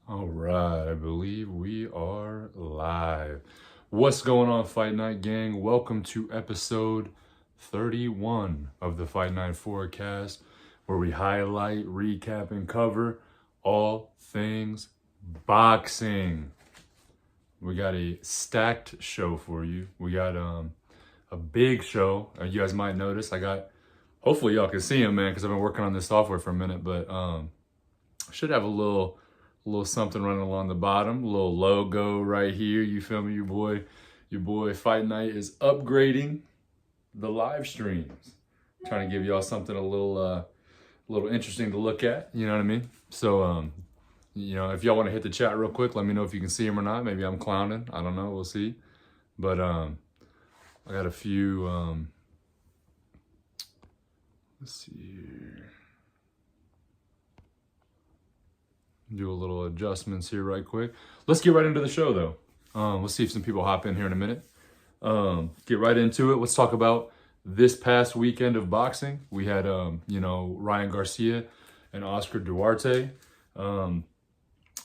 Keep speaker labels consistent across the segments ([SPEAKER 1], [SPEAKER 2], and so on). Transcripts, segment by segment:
[SPEAKER 1] All right, I believe we are live. What's going on, Fight Night gang? Welcome to episode 31 of the Fight Night Forecast, where we highlight, recap, and cover all things boxing. We got a stacked show for you. We got a big show. You guys might notice hopefully y'all can see him, man, because I've been working on this software for a minute, but should have a little something running along the bottom, a little logo right here. You feel me? Your boy Fight Night is upgrading the live streams, trying to give y'all something a little interesting to look at. You know what I mean? So if y'all want to hit the chat real quick, let me know if you can see him or not. Maybe I'm clowning. I don't know. We'll see. But I got a few. Let's see here. Do a little adjustments here right quick. Let's get right into the show though. Let's see if some people hop in here in a minute. Get right into it. Let's talk about this past weekend of boxing. We had Ryan Garcia and Oscar Duarte. That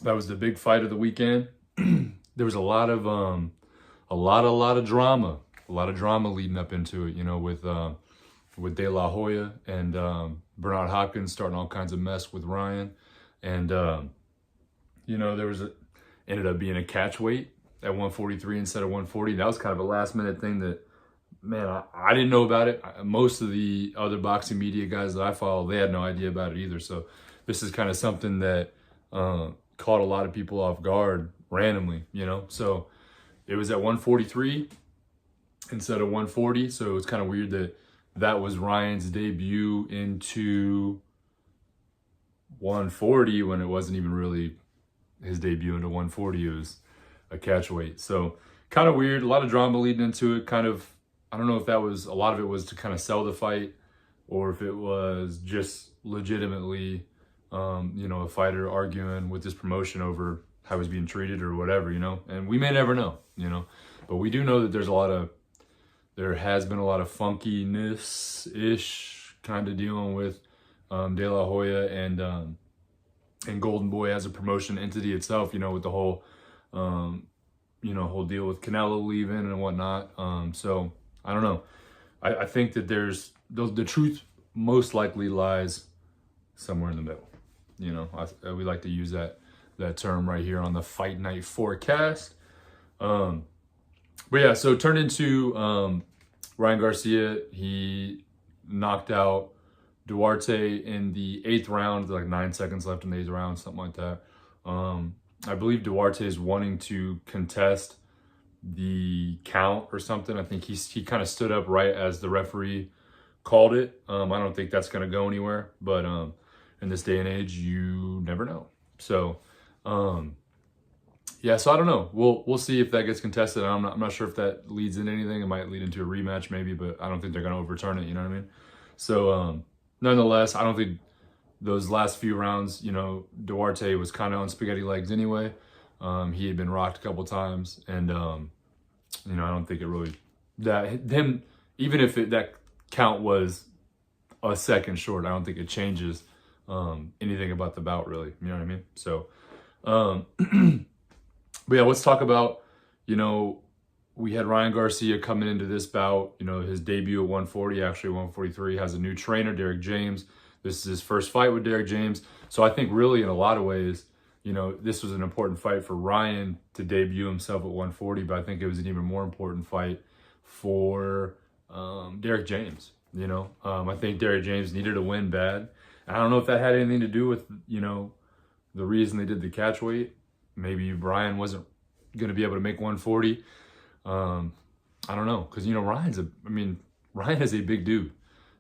[SPEAKER 1] was the big fight of the weekend. There was a lot of drama. A lot of drama leading up into it, with De La Hoya and Bernard Hopkins starting all kinds of mess with Ryan. And, ended up being a catch weight at 143 instead of 140. That was kind of a last minute thing that, man, I didn't know about it. Most of the other boxing media guys that I follow, they had no idea about it either. So this is kind of something that caught a lot of people off guard randomly, So it was at 143 instead of 140. So it's kind of weird that was Ryan's debut into 140 when it wasn't even really his debut into 140. It was a catch weight. So kind of weird. A lot of drama leading into it. Kind of, I don't know if that was, a lot of it was to kind of sell the fight or if it was just legitimately, a fighter arguing with this promotion over how he's being treated or whatever, and we may never know, but we do know that there has been a lot of funkiness-ish kind of dealing with De La Hoya and Golden Boy as a promotion entity itself, with the whole, whole deal with Canelo leaving and whatnot. So I don't know. I think that the truth most likely lies somewhere in the middle. We like to use that term right here on the Fight Night Forecast. But yeah, so it turned into Ryan Garcia. He knocked out Duarte in the 8th round, like 9 seconds left in the 8th round, something like that. I believe Duarte is wanting to contest the count or something. I think he kind of stood up right as the referee called it. I don't think that's going to go anywhere, but in this day and age, you never know. So, yeah, so I don't know. We'll see if that gets contested. I'm not sure if that leads into anything. It might lead into a rematch maybe, but I don't think they're going to overturn it. You know what I mean? So, nonetheless, I don't think those last few rounds, Duarte was kind of on spaghetti legs anyway. He had been rocked a couple times, and I don't think it really even if that count was a second short, I don't think it changes anything about the bout really. You know what I mean? So, but yeah, let's talk about we had Ryan Garcia coming into this bout, his debut at 140, actually 143, has a new trainer, Derek James. This is his first fight with Derek James. So I think really in a lot of ways, this was an important fight for Ryan to debut himself at 140, but I think it was an even more important fight for Derek James. I think Derek James needed a win bad. And I don't know if that had anything to do with, the reason they did the catch weight. Maybe Ryan wasn't going to be able to make 140. I don't know, because Ryan is a big dude.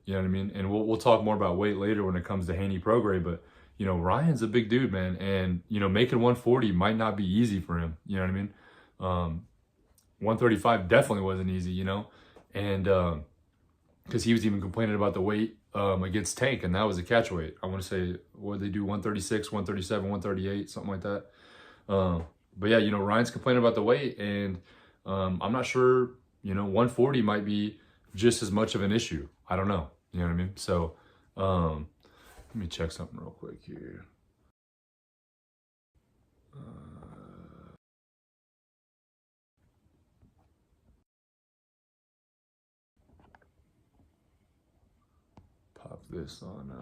[SPEAKER 1] You know what I mean? And we'll talk more about weight later when it comes to Haney Prograis, but Ryan's a big dude, man, and making 140 might not be easy for him. You know what I mean? 135 definitely wasn't easy, and because he was even complaining about the weight against Tank, and that was a catch weight. I want to say, what did they do? 136, 137, 138, something like that. But yeah, Ryan's complaining about the weight, and I'm not sure, 140 might be just as much of an issue. I don't know. You know what I mean? So, let me check something real quick here. this on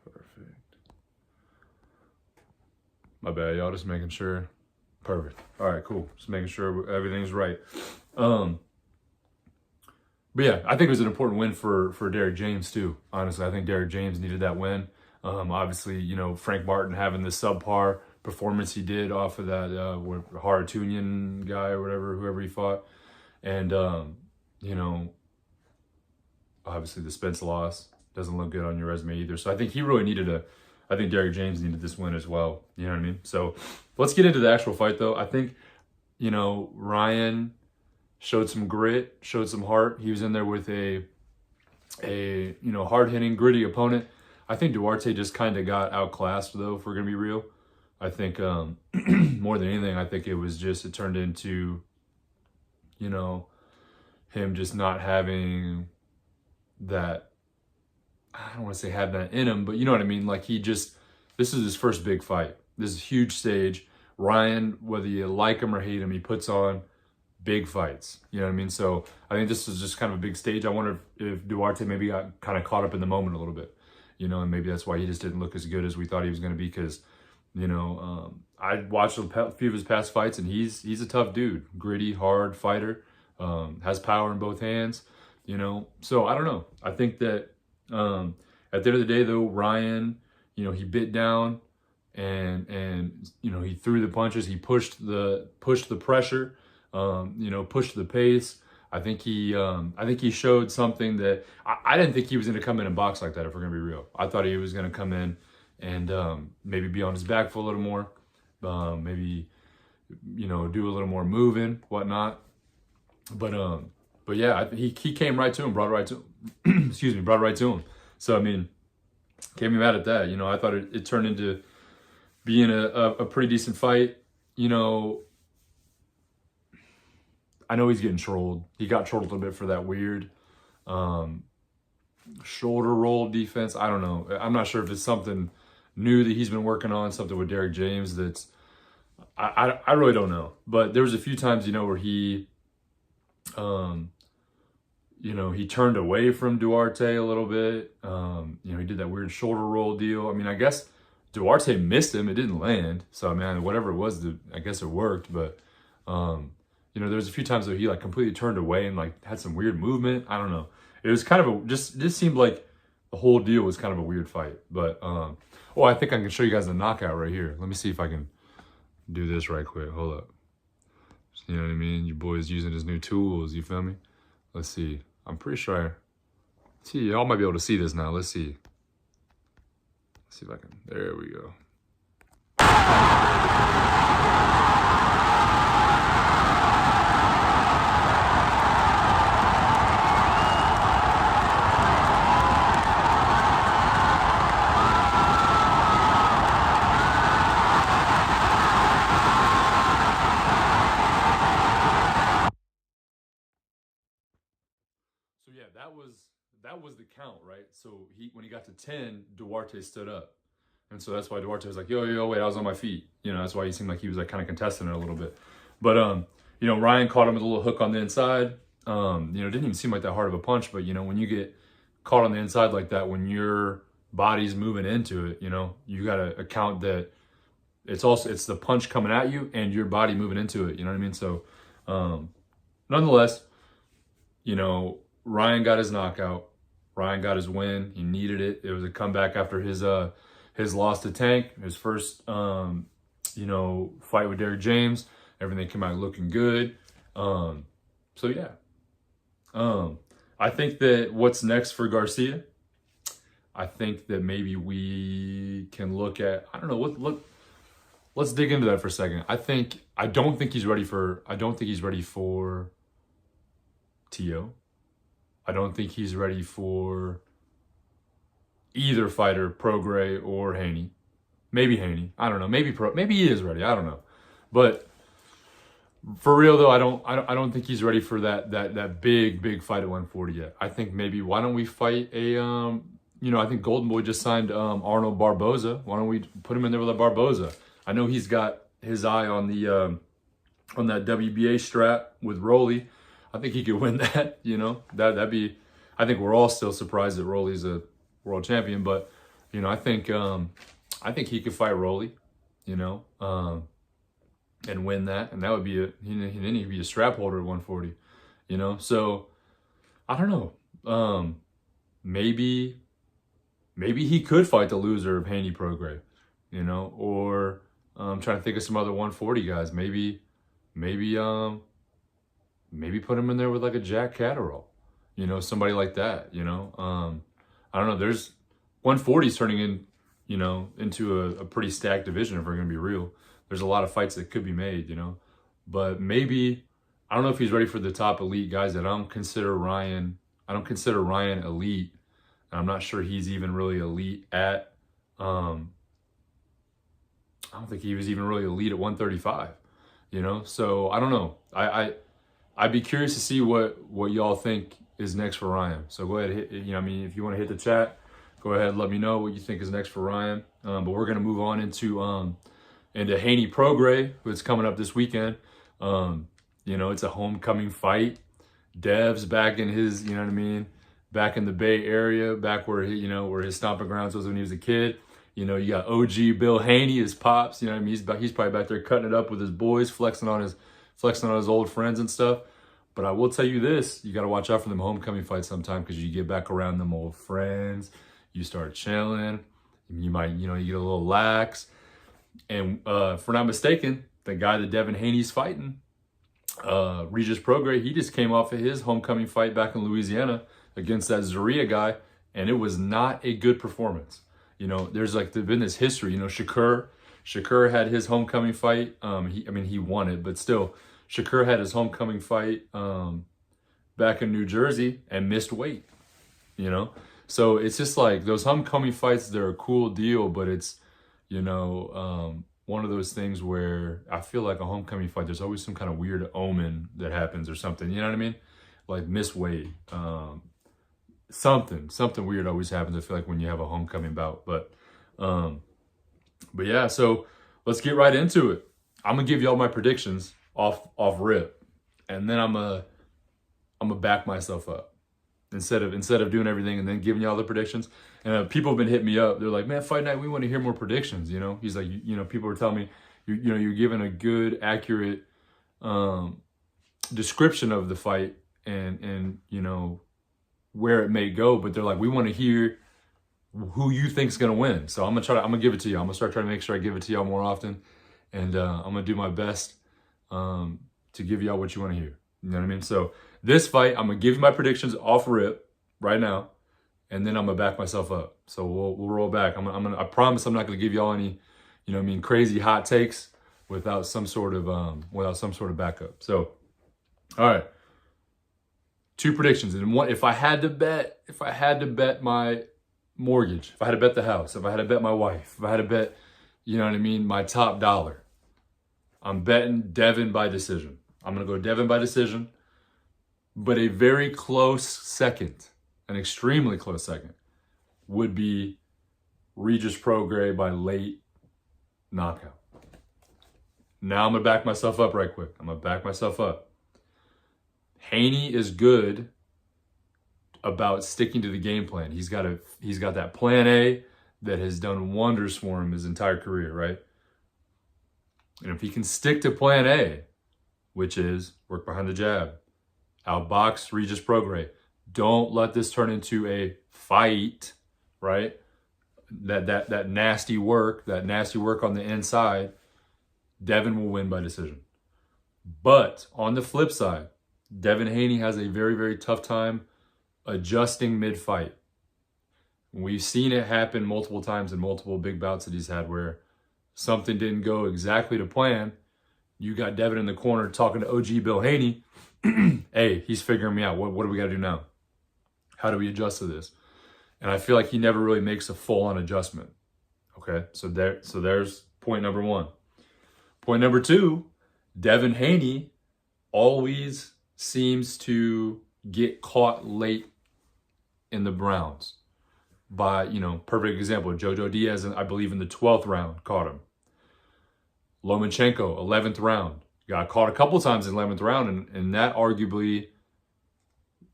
[SPEAKER 1] perfect. My bad, y'all. Just making sure. Perfect. All right, cool. Just making sure everything's right. But yeah, I think it was an important win for Derrick James too. Honestly, I think Derrick James needed that win. Obviously, you know, Frank Martin having the subpar performance he did off of that Haratunian guy or whatever, whoever he fought, and you know, obviously the Spence loss doesn't look good on your resume either. So I think he really needed I think Derrick James needed this win as well. You know what I mean? So let's get into the actual fight though. I think, you know, Ryan showed some grit, showed some heart. He was in there with a you know, hard-hitting, gritty opponent. I think Duarte just kind of got outclassed though, if we're gonna be real. I think more than anything, I think it turned into, you know, him just not having that, I don't want to say have that in him, but you know what I mean? Like this is his first big fight. This is a huge stage. Ryan, whether you like him or hate him, he puts on big fights. You know what I mean? So I think this was just kind of a big stage. I wonder if Duarte maybe got kind of caught up in the moment a little bit, you know, and maybe that's why he just didn't look as good as we thought he was going to be. Because, you know, I watched a few of his past fights, and he's a tough dude, gritty, hard fighter, has power in both hands, you know. So I don't know. I think that at the end of the day, though, Ryan, you know, he bit down and you know, he threw the punches, he pushed the pressure. You know, pushed the pace. I think he showed something that I didn't think he was going to come in and box like that, if we're going to be real. I thought he was going to come in and maybe be on his back for a little more, maybe, you know, do a little more moving, whatnot. But yeah, he came right to him, brought it right to him. Excuse me, brought it right to him. So, I mean, can't be mad at that. You know, I thought it turned into being a pretty decent fight. You know, I know he's getting trolled. He got trolled a little bit for that weird shoulder roll defense. I don't know. I'm not sure if it's something new that he's been working on, something with Derrick James that's, I really don't know. But there was a few times, you know, where he, you know, he turned away from Duarte a little bit. You know, he did that weird shoulder roll deal. I mean, I guess Duarte missed him. It didn't land. So, I mean, whatever it was, I guess it worked. But, you know, there was a few times where he like completely turned away and like had some weird movement. I don't know. It was kind of just seemed like the whole deal was kind of a weird fight. But oh, I think I can show you guys the knockout right here. Let me see if I can do this right quick. Hold up. You know what I mean? Your boy's using his new tools. You feel me? Let's see. I'm pretty sure. See, y'all might be able to see this now. Let's see. Let's see if I can. There we go. So yeah, that was the count, right? So when he got to 10, Duarte stood up. And so that's why Duarte was like, yo, wait, I was on my feet. You know, that's why he seemed like he was like kind of contesting it a little bit. But you know, Ryan caught him with a little hook on the inside. You know, it didn't even seem like that hard of a punch, but you know, when you get caught on the inside like that, when your body's moving into it, you know, you gotta account that it's the punch coming at you and your body moving into it, you know what I mean? So nonetheless, you know, Ryan got his knockout. Ryan got his win. He needed it. It was a comeback after his loss to Tank, his first you know, fight with Derrick James. Everything came out looking good. So yeah. I think that what's next for Garcia, I think that maybe we can look at, I don't know, let's dig into that for a second. I don't think he's ready for T.O. I don't think he's ready for either fighter, Prograis or Haney. Maybe Haney. I don't know. Maybe he is ready. I don't know. But for real though, I don't think he's ready for that big fight at 140 yet. I think maybe why don't we fight a you know, I think Golden Boy just signed Arnold Barboza. Why don't we put him in there with a Barboza? I know he's got his eye on on that WBA strap with Rolly. I think he could win that, that'd be, I think we're all still surprised that Rolly's a world champion, but, I think he could fight Rolly, and win that. And that would be then he'd be a strap holder at 140, so I don't know. Maybe he could fight the loser of Haney Prograis, or I'm trying to think of some other 140 guys. Maybe put him in there with like a Jack Catterall, somebody like that, I don't know. There's 140's turning in, into a pretty stacked division if we're going to be real. There's a lot of fights that could be made, but maybe, I don't know if he's ready for the top elite guys. That I don't consider Ryan elite. And I'm not sure he's even really elite at, I don't think he was even really elite at 135, so I don't know. I'd be curious to see what y'all think is next for Ryan. So go ahead, if you want to hit the chat, go ahead and let me know what you think is next for Ryan. But we're going to move on into Haney Prograis, who's coming up this weekend. It's a homecoming fight. Dev's back in his, back in the Bay Area, back where where his stomping grounds was when he was a kid. You got OG Bill Haney, his pops. He's probably back there cutting it up with his boys, flexing on his old friends and stuff. But I will tell you this: you got to watch out for them homecoming fights sometime, because you get back around them old friends, you start chilling, you might you get a little lax. And if we're not mistaken, the guy that Devin Haney's fighting, Regis Prograis, he just came off of his homecoming fight back in Louisiana against that Zaria guy, and it was not a good performance. There's been this history. Shakur had his homecoming fight. He won it, but still, Shakur had his homecoming fight back in New Jersey and missed weight. So it's just like those homecoming fights. They're a cool deal, but it's one of those things where I feel like a homecoming fight, there's always some kind of weird omen that happens or something. You know what I mean? Like miss weight. Something weird always happens, I feel like, when you have a homecoming bout. But yeah, so let's get right into it. I'm gonna give y'all my predictions off rip, and then I'm gonna back myself up instead of doing everything and then giving y'all the predictions. And people have been hitting me up. They're like, "Man, Fight Night, we want to hear more predictions." He's like, people are telling me you're giving a good, accurate description of the fight and where it may go, but they're like, we want to hear who you think's gonna win. So I'm gonna give it to you. I'm gonna start trying to make sure I give it to y'all more often, and I'm gonna do my best to give y'all what you want to hear. You know what I mean? So this fight, I'm gonna give you my predictions off rip right now, and then I'm gonna back myself up. So we'll roll back. I promise I'm not gonna give y'all any, crazy hot takes without some sort of backup. So, all right. 2 predictions, and one, if I had to bet my mortgage, if I had to bet the house, if I had to bet my wife, if I had to bet, my top dollar, I'm betting Devin by decision. I'm going to go Devin by decision, but a very close second, an extremely close second, would be Regis Prograis by late knockout. Now I'm going to back myself up right quick. Haney is good about sticking to the game plan. He's got that plan A that has done wonders for him his entire career, right? And if he can stick to plan A, which is work behind the jab, outbox Regis Prograis, don't let this turn into a fight, right? That nasty work on the inside, Devin will win by decision. But on the flip side, Devin Haney has a very, very tough time adjusting mid-fight. We've seen it happen multiple times in multiple big bouts that he's had where something didn't go exactly to plan. You got Devin in the corner talking to OG Bill Haney. Hey, he's figuring me out. What do we got to do now? How do we adjust to this? And I feel like he never really makes a full-on adjustment. Okay, so there's point number 1. Point number 2, Devin Haney always seems to get caught late in the rounds by, perfect example, Jojo Diaz, I believe in the 12th round, caught him. Lomachenko, 11th round, got caught a couple times in the 11th round, and that arguably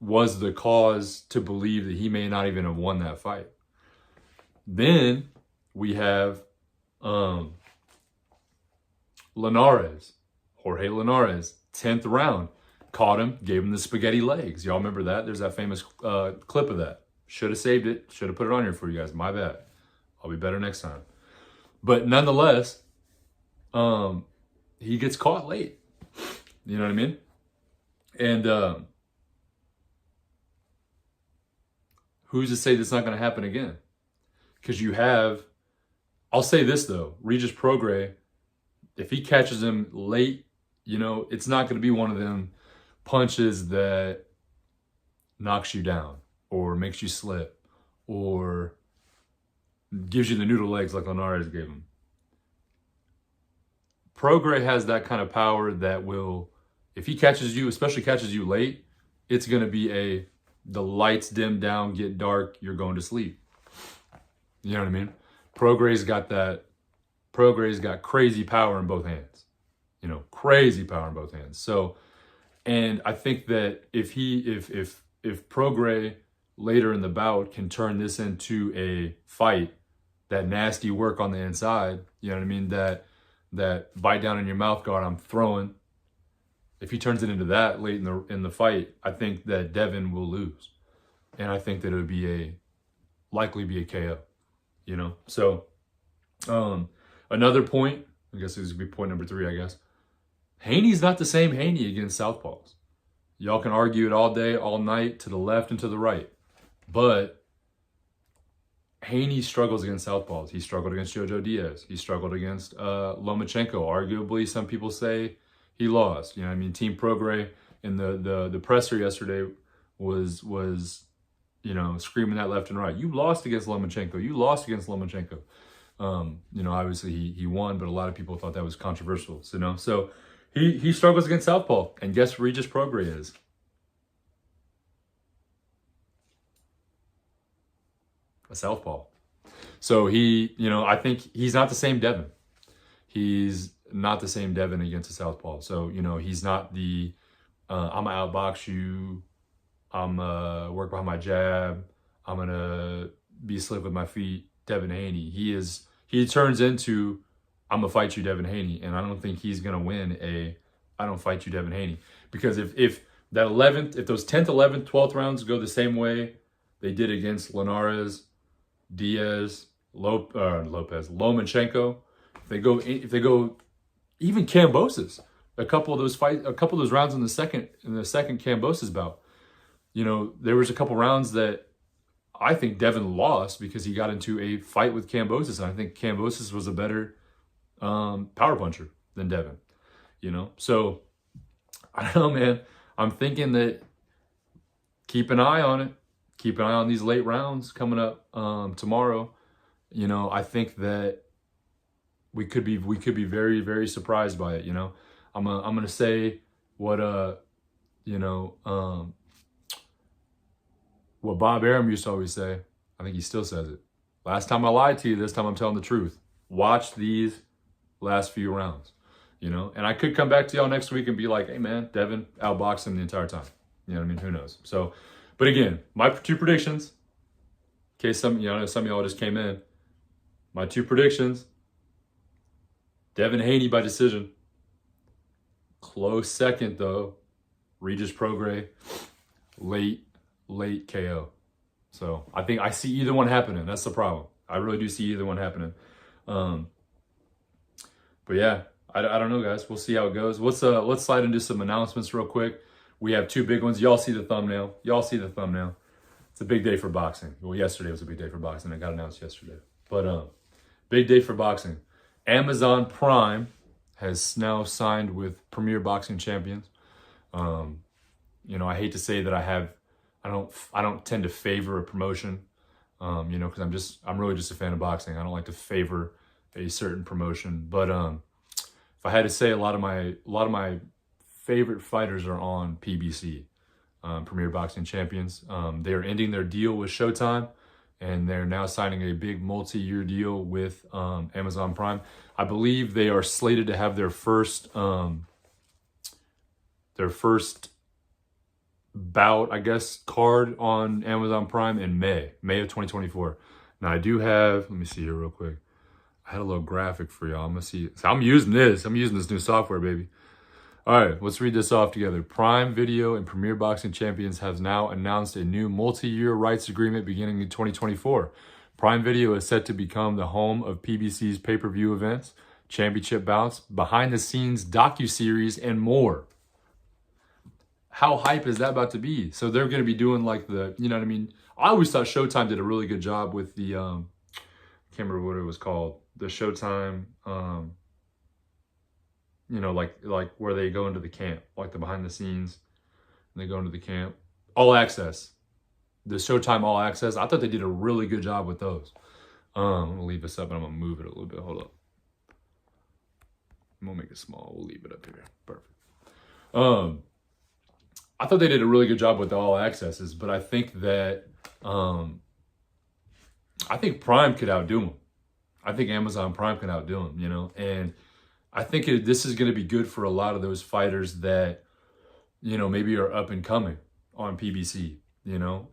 [SPEAKER 1] was the cause to believe that he may not even have won that fight. Then we have Linares, Jorge Linares, 10th round. Caught him, gave him the spaghetti legs. Y'all remember that? There's that famous clip of that. Should have saved it. Should have put it on here for you guys. My bad. I'll be better next time. But nonetheless, he gets caught late. You know what I mean? And who's to say that's not going to happen again? Because you have, I'll say this though, Regis Prograis, if he catches him late, you know, it's not going to be one of them punches that knocks you down or makes you slip or gives you the noodle legs like Linares gave him. Prograis has that kind of power that will, if he catches you, especially catches you late, it's going to be the lights dim down, get dark, you're going to sleep. You know what I mean? Prograis got crazy power in both hands. You know, crazy power in both hands. So, and I think that if Prograis later in the bout can turn this into a fight, that nasty work on the inside, you know what I mean? That bite down in your mouth guard, I'm throwing. If he turns it into that late in the fight, I think that Devin will lose, and I think that it would likely be a KO. You know, so another point. I guess this would be point number 3. I guess Haney's not the same Haney against southpaws. Y'all can argue it all day, all night, to the left and to the right, but Haney struggles against southpaws. He struggled against Jojo Diaz. He struggled against Lomachenko. Arguably, some people say he lost. You know what I mean? Team Prograis in the presser yesterday was you know, screaming that left and right. You lost against Lomachenko. You lost against Lomachenko. You know, obviously he won, but a lot of people thought that was controversial. So, you know, so he struggles against southpaw. And guess who Regis Prograis is? A southpaw. So he, you know, I think he's not the same Devin. He's not the same Devin against a southpaw. So, you know, he's not the, I'm going to outbox you. I'm going to work behind my jab. I'm going to be slick with my feet. Devin Haney. He turns into, I'm going to fight you, Devin Haney. And I don't think he's going to win I don't fight you, Devin Haney. Because if that 11th, if those 10th, 11th, 12th rounds go the same way they did against Linares, Diaz, Lomachenko, if they go even Kambosos, a couple of those rounds in the second Kambosos bout, you know, there was a couple rounds that I think Devin lost because he got into a fight with Kambosos, and I think Kambosos was a better power puncher than Devin, you know? So, I don't know, man. I'm thinking that keep an eye on it. Keep an eye on these late rounds coming up tomorrow. You know, I think that we could be very, very surprised by it, you know? I'm gonna say what what Bob Arum used to always say. I think he still says it. Last time I lied to you, this time I'm telling the truth. Watch these last few rounds, you know? And I could come back to y'all next week and be like, hey man, Devin outboxed him the entire time. You know what I mean? Who knows? So, but again, my 2 predictions, in case some of y'all just came in, my 2 predictions, Devin Haney by decision. Close second though, Regis Prograis, late KO. So I think I see either one happening. That's the problem. I really do see either one happening. But yeah, I don't know, guys. We'll see how it goes. Let's slide into some announcements real quick. We have 2 big ones. Y'all see the thumbnail. It's a big day for boxing. Well, yesterday was a big day for boxing. It got announced yesterday. But big day for boxing. Amazon Prime has now signed with Premier Boxing Champions. You know, I hate to say that I don't tend to favor a promotion, you know, because I'm really just a fan of boxing. I don't like to favor a certain promotion. But if I had to say, a lot of my favorite fighters are on PBC, Premier Boxing Champions. They are ending their deal with Showtime, and they're now signing a big multi-year deal with Amazon Prime. I believe they are slated to have their first their first bout, I guess, card on Amazon Prime in May of 2024. Now I do have, let me see here real quick. I had a little graphic for y'all. I'm gonna see. So I'm using this new software, baby. All right, let's read this off together. Prime Video and Premier Boxing Champions has now announced a new multi-year rights agreement beginning in 2024. Prime Video is set to become the home of PBC's pay-per-view events, championship bouts, behind-the-scenes docuseries, and more. How hype is that about to be? So they're going to be doing like the, you know what I mean? I always thought Showtime did a really good job with the, I can't remember what it was called, the Showtime, you know, like where they go into the camp, like the behind the scenes, and they go into the camp. All Access, the Showtime All Access. I thought they did a really good job with those. I'm gonna leave this up and I'm gonna move it a little bit. Hold up. I'm gonna make it small. We'll leave it up here. Perfect. I thought they did a really good job with the All Accesses, but I think that I think Prime could outdo them. I think Amazon Prime can outdo them, you know, and I think this is going to be good for a lot of those fighters that, you know, maybe are up and coming on PBC, you know.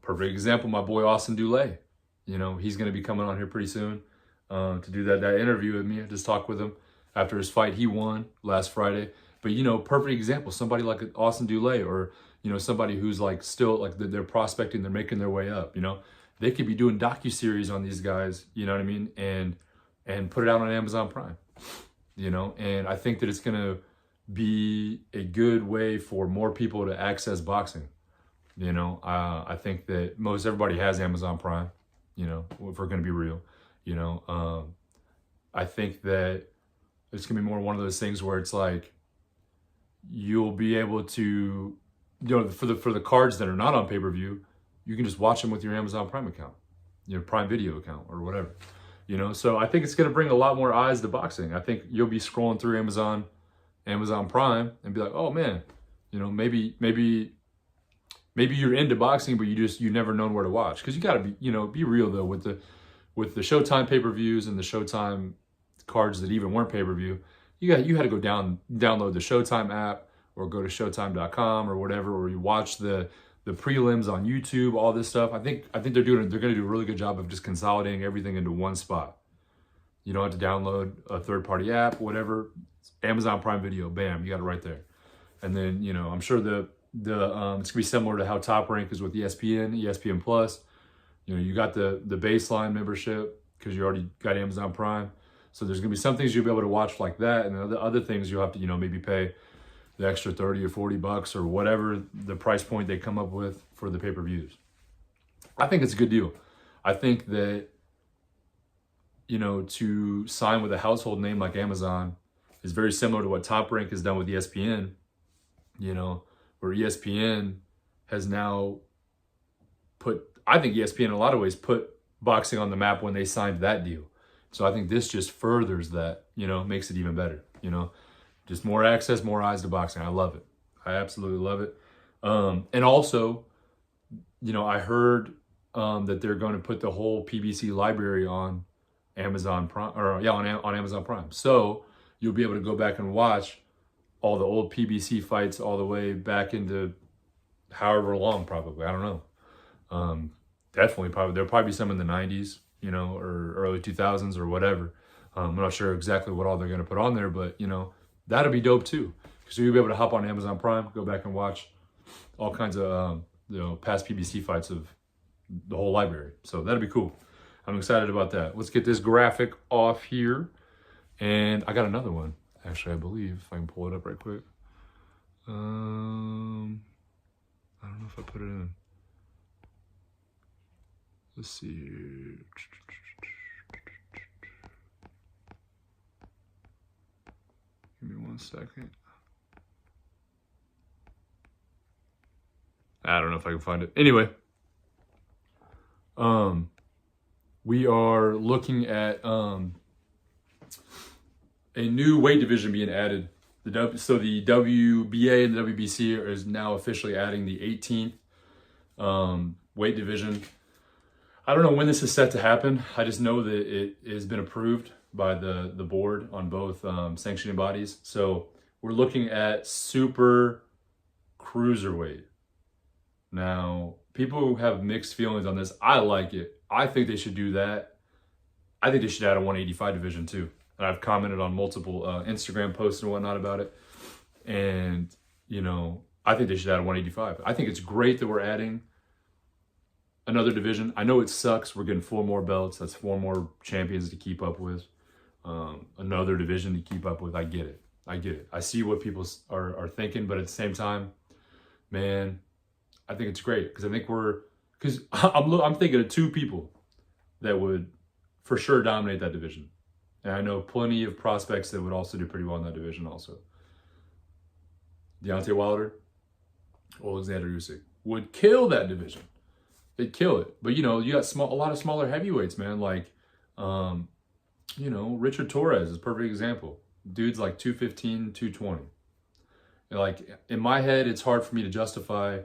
[SPEAKER 1] Perfect example, my boy Austin Dulé. You know, he's going to be coming on here pretty soon to do that interview with me. I just talked with him after his fight. He won last Friday. But, you know, perfect example, somebody like Austin Dulé, or, you know, somebody who's like still like they're prospecting, they're making their way up, you know. They could be doing docuseries on these guys, you know what I mean, and put it out on Amazon Prime. You know, and I think that it's going to be a good way for more people to access boxing. You know, I think that most everybody has Amazon Prime, you know, if we're going to be real, you know. I think that it's going to be more one of those things where it's like you'll be able to, you know, for the cards that are not on pay-per-view, you can just watch them with your Amazon Prime account, your Prime Video account or whatever. You know, so I think it's going to bring a lot more eyes to boxing. I think you'll be scrolling through Amazon Prime and be like, oh man, you know, maybe you're into boxing, but you never known where to watch. Because you got to be, you know, be real though, with the Showtime pay-per-views and the Showtime cards that even weren't pay-per-view, you had to go download the Showtime app or go to showtime.com or whatever, or you watch the prelims on YouTube, all this stuff. I think they're going to do a really good job of just consolidating everything into one spot. You don't have to download a third-party app, whatever. Amazon Prime Video, bam, you got it right there. And then, you know, I'm sure it's going to be similar to how Top Rank is with ESPN Plus. You know, you got the baseline membership because you already got Amazon Prime. So there's going to be some things you'll be able to watch like that, and the other things you'll have to, you know, maybe pay the extra 30 or 40 bucks or whatever the price point they come up with for the pay-per-views. I think it's a good deal. I think that, you know, to sign with a household name like Amazon is very similar to what Top Rank has done with ESPN, you know, where ESPN has now I think ESPN in a lot of ways put boxing on the map when they signed that deal. So I think this just furthers that, you know, makes it even better, you know. Just more access, more eyes to boxing. I love it. I absolutely love it. And also, you know, I heard that they're going to put the whole PBC library on Amazon Prime, on Amazon Prime. So you'll be able to go back and watch all the old PBC fights all the way back into however long, probably. I don't know. Definitely, probably there'll probably be some in the 90s, you know, or early 2000s or whatever. I'm not sure exactly what all they're going to put on there, but you know. That'll be dope too, because you'll be able to hop on Amazon Prime, go back and watch all kinds of you know, past PBC fights of the whole library. So that'll be cool. I'm excited about that. Let's get this graphic off here, and I got another one. Actually, I believe if I can pull it up right quick. I don't know if I put it in. Let's see here. Give me 1 second. I don't know if I can find it. Anyway, we are looking at a new weight division being added. So the WBA and the WBC is now officially adding the 18th weight division. I don't know when this is set to happen. I just know that it has been approved by the board on both sanctioning bodies. So we're looking at super cruiserweight. Now, people who have mixed feelings on this, I like it. I think they should do that. I think they should add a 185 division too. And I've commented on multiple Instagram posts and whatnot about it. And, I think they should add a 185. I think it's great that we're adding another division. I know it sucks. We're getting 4 more belts. That's 4 more champions to keep up with. Another division to keep up with. I get it. I see what people are thinking, but at the same time, man, I think it's great because I'm thinking of 2 people that would for sure dominate that division. And I know plenty of prospects that would also do pretty well in that division also. Deontay Wilder, Alexander Usyk would kill that division. They'd kill it. But, you got a lot of smaller heavyweights, man. Like, Richard Torres is a perfect example. Dude's like 215, 220. And like, in my head, it's hard for me to justify.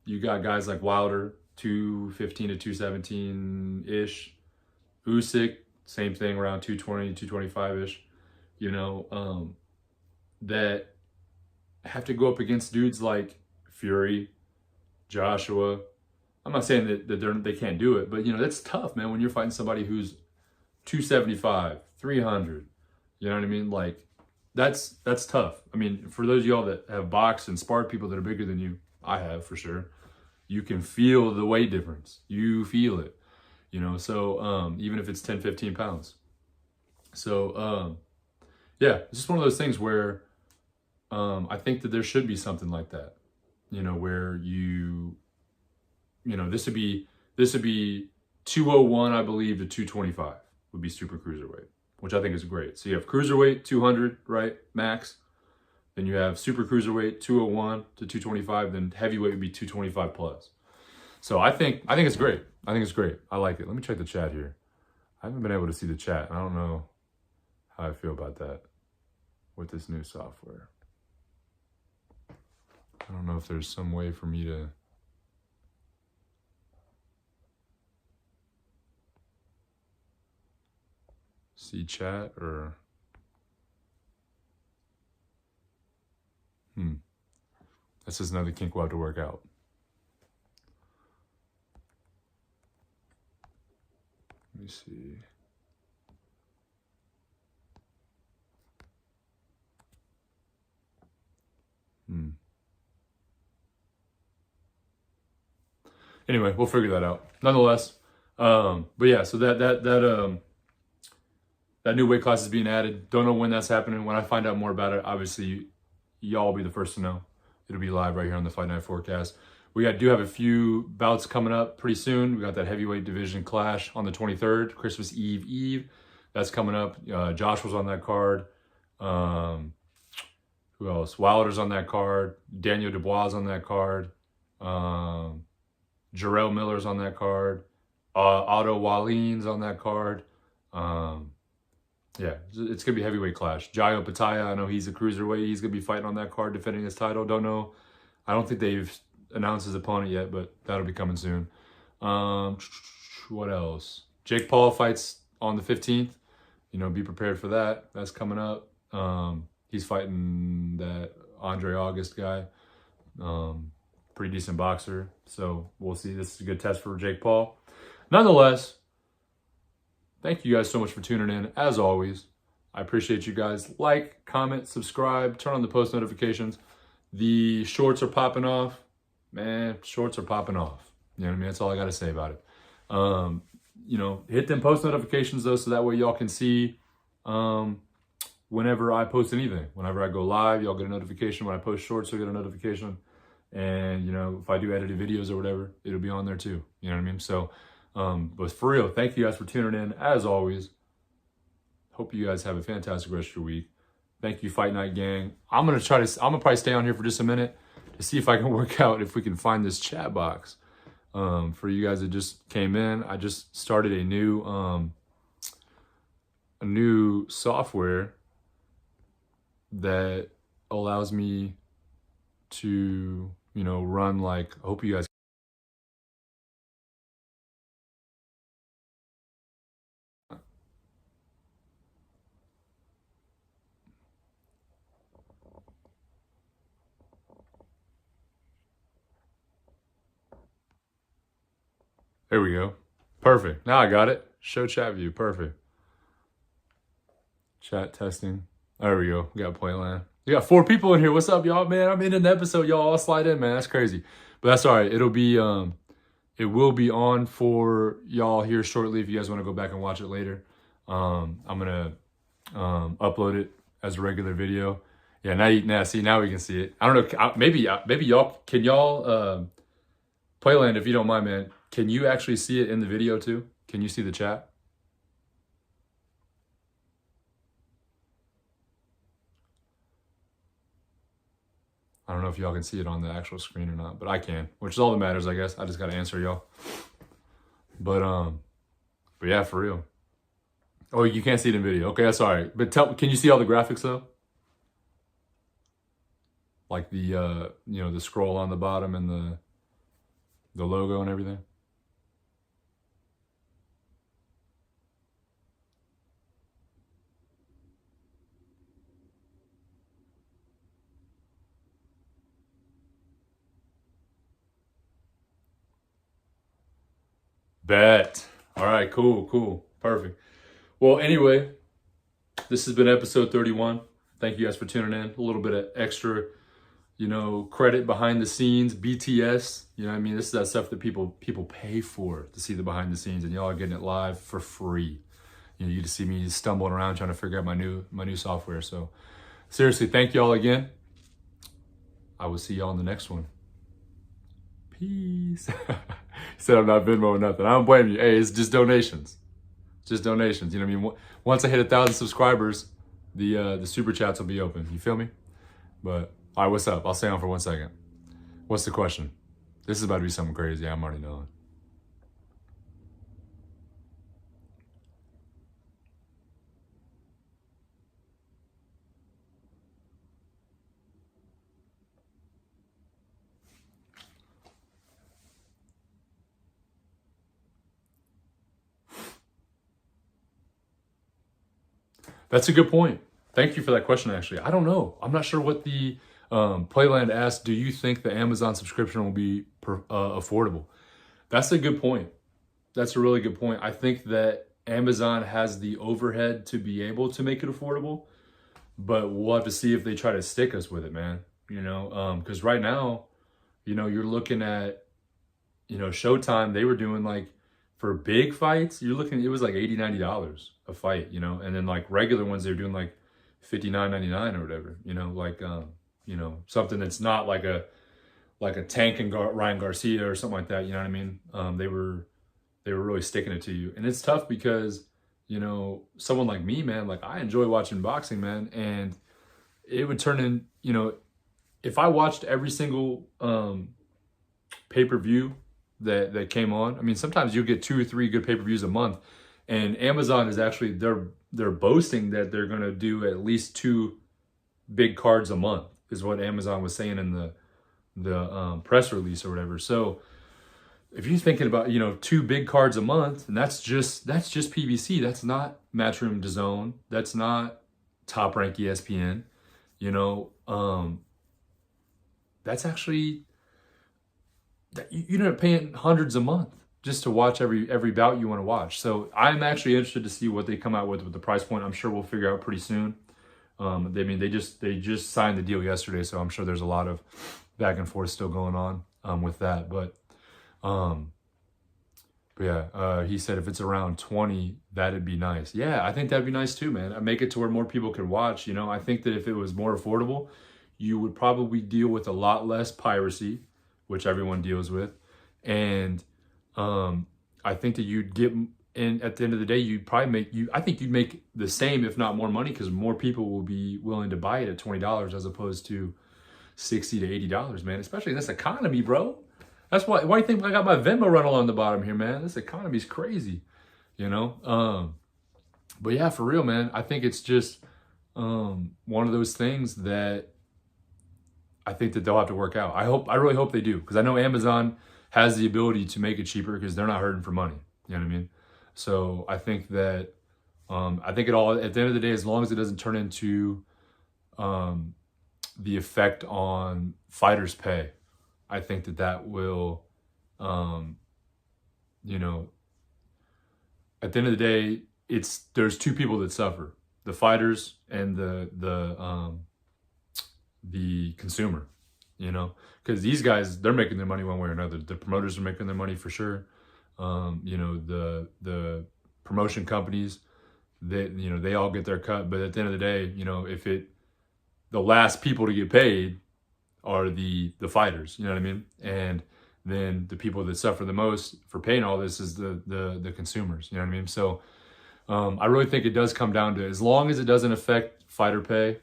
[SPEAKER 1] You got guys like Wilder, 215 to 217-ish. Usyk, same thing, around 220, 225-ish. That have to go up against dudes like Fury, Joshua. I'm not saying that they can't do it, but that's tough, man. When you're fighting somebody who's 275, 300, you know what I mean? Like, that's tough. I mean, for those of y'all that have boxed and sparred people that are bigger than you, I have for sure. You can feel the weight difference. You feel it, So even if it's 10, 15 pounds. So yeah, it's just one of those things where I think that there should be something like that, where this would be 201, I believe, to 225 would be super cruiserweight, which I think is great. So you have cruiserweight 200, right, max. Then you have super cruiserweight 201 to 225. Then heavyweight would be 225 plus. So I think it's great. I think it's great. I like it. Let me check the chat here. I haven't been able to see the chat. I don't know how I feel about that with this new software. I don't know if there's some way for me to see chat or that's just another kink we'll have to work out. Let me see. Anyway, we'll figure that out. Nonetheless, but yeah, so that new weight class is being added. Don't know when that's happening. When I find out more about it, obviously, y'all will be the first to know. It'll be live right here on the Fight Night Forecast. We do have a few bouts coming up pretty soon. We got that heavyweight division clash on the 23rd, Christmas Eve. That's coming up. Josh was on that card. Who else? Wilder's on that card. Daniel Dubois on that card. Jarrell Miller's on that card. Otto Wallin's on that card. Yeah, it's going to be a heavyweight clash. Jairo Pataya, I know he's a cruiserweight. He's going to be fighting on that card, defending his title. Don't know. I don't think they've announced his opponent yet, but that'll be coming soon. What else? Jake Paul fights on the 15th. Be prepared for that. That's coming up. He's fighting that Andre August guy. Pretty decent boxer. So we'll see. This is a good test for Jake Paul. Nonetheless, thank you guys so much for tuning in. As always, I appreciate you guys. Like, comment, subscribe, turn on the post notifications. The shorts are popping off. Man, shorts are popping off. You know what I mean? That's all I got to say about it. Hit them post notifications, though, so that way y'all can see whenever I post anything. Whenever I go live, y'all get a notification. When I post shorts, you'll get a notification. And, if I do edited videos or whatever, it'll be on there too. You know what I mean? So, but for real, thank you guys for tuning in. As always, hope you guys have a fantastic rest of your week. Thank you, Fight Night Gang. I'm gonna probably stay on here for just a minute to see if I can work out if we can find this chat box. For you guys that just came in, I just started a new software that allows me to, run like, I hope you guys There we go. Perfect. Now I got it. Show chat view. Perfect. Chat testing. There we go. We got Playland. You got 4 people in here. What's up, y'all? Man, I'm in the episode. Y'all all slide in, man. That's crazy. But that's all right. It will be on for y'all here shortly if you guys want to go back and watch it later. I'm gonna upload it as a regular video. Yeah, now we can see it. I don't know. Maybe y'all Playland, if you don't mind, man. Can you actually see it in the video too? Can you see the chat? I don't know if y'all can see it on the actual screen or not, but I can, which is all that matters, I guess. I just got to answer y'all. But yeah, for real. Oh, you can't see it in video. Okay, that's all right. But can you see all the graphics though? Like the the scroll on the bottom and the logo and everything. Bet. All right, cool. Perfect. Well, anyway, this has been episode 31. Thank you guys for tuning in. A little bit of extra, credit behind the scenes, BTS. You know what I mean? This is that stuff that people pay for to see the behind the scenes, and y'all are getting it live for free. You just see me stumbling around trying to figure out my new software. So seriously, thank y'all again. I will see y'all in the next one. Peace. He said I'm not Venmo or nothing. I don't blame you. Hey, it's just donations. It's just donations. You know what I mean? Once I hit 1,000 subscribers, the super chats will be open. You feel me? But all right, what's up? I'll stay on for 1 second. What's the question? This is about to be something crazy. I'm already knowing. That's a good point. Thank you for that question, actually. I don't know. I'm not sure what the Playland asked. Do you think the Amazon subscription will be affordable? That's a good point. That's a really good point. I think that Amazon has the overhead to be able to make it affordable, but we'll have to see if they try to stick us with it, man. Because right now, you're looking at, Showtime, they were doing like, for big fights, it was like $80, $90 a fight, and then like regular ones, they're doing like $59.99 or whatever, something that's not like a Tank and Ryan Garcia or something like that, you know what I mean? They were really sticking it to you. And it's tough because, someone like me, man, like I enjoy watching boxing, man, and it would turn in, if I watched every single pay-per-view that came on. I mean, sometimes you get 2 or 3 good pay-per-views a month, and Amazon is actually they're boasting that they're gonna do at least 2 big cards a month, is what Amazon was saying in the press release or whatever. So if you're thinking about 2 big cards a month, and that's just PBC, that's not Matchroom DAZN, that's not Top Rank ESPN, that's actually, you're not paying hundreds a month just to watch every bout you want to watch. So I'm actually interested to see what they come out with the price point. I'm sure we'll figure out pretty soon. They just signed the deal yesterday, so I'm sure there's a lot of back and forth still going on with that. But yeah, he said if it's around 20, that'd be nice. Yeah, I think that'd be nice too, man. I make it to where more people could watch. I think that if it was more affordable, you would probably deal with a lot less piracy, which everyone deals with. And I think that you'd get, and at the end of the day, I think you'd make the same, if not more money, because more people will be willing to buy it at $20 as opposed to $60 to $80, man, especially in this economy, bro. That's why do you think I got my Venmo rental on the bottom here, man? This economy's crazy, But yeah, for real, man, I think it's just one of those things that I think that they'll have to work out. I really hope they do, because I know Amazon has the ability to make it cheaper because they're not hurting for money. You know what I mean? So I think that at the end of the day, as long as it doesn't turn into the effect on fighters' pay, I think that will you know, at the end of the day, there's two people that suffer: the fighters and the consumer. You know, because these guys, they're making their money one way or another. The promoters are making their money for sure. You know, the promotion companies, they all get their cut. But at the end of the day, you know, the last people to get paid are the fighters. You know what I mean? And then the people that suffer the most for paying all this is the consumers. You know what I mean? So I really think it does come down to, as long as it doesn't affect fighter pay,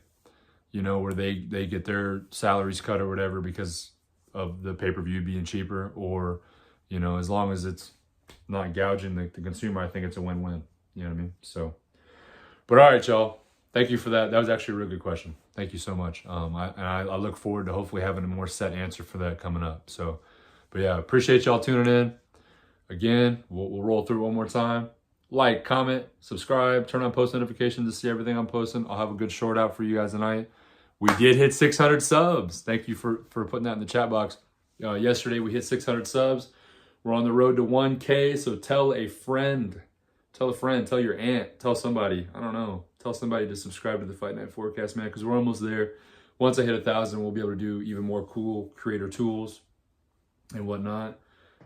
[SPEAKER 1] you know, where they get their salaries cut or whatever because of the pay-per-view being cheaper, or, you know, as long as it's not gouging the consumer, I think it's a win-win. You know what I mean? So, but all right, y'all. Thank you for that. That was actually a really good question. Thank you so much. I look forward to hopefully having a more set answer for that coming up. So, but yeah, appreciate y'all tuning in. Again, we'll roll through one more time. Like, comment, subscribe, turn on post notifications to see everything I'm posting. I'll have a good short out for you guys tonight. We did hit 600 subs. Thank you for putting that in the chat box. Yesterday we hit 600 subs. We're on the road to 1K, so tell a friend, tell your aunt, tell somebody, I don't know, tell somebody to subscribe to the Fight Night Forecast, man, because we're almost there. Once I hit 1,000, we'll be able to do even more cool creator tools and whatnot.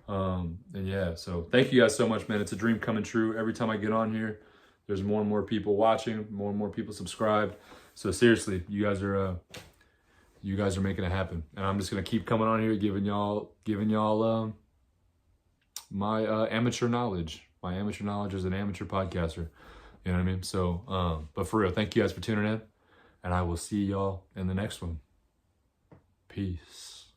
[SPEAKER 1] And yeah, so thank you guys so much, man. It's a dream coming true. Every time I get on here, there's more and more people watching, more and more people subscribed. So seriously, you guys are making it happen. And I'm just gonna keep coming on here, giving y'all my amateur knowledge. My amateur knowledge as an amateur podcaster. You know what I mean? So, but for real, thank you guys for tuning in, and I will see y'all in the next one. Peace.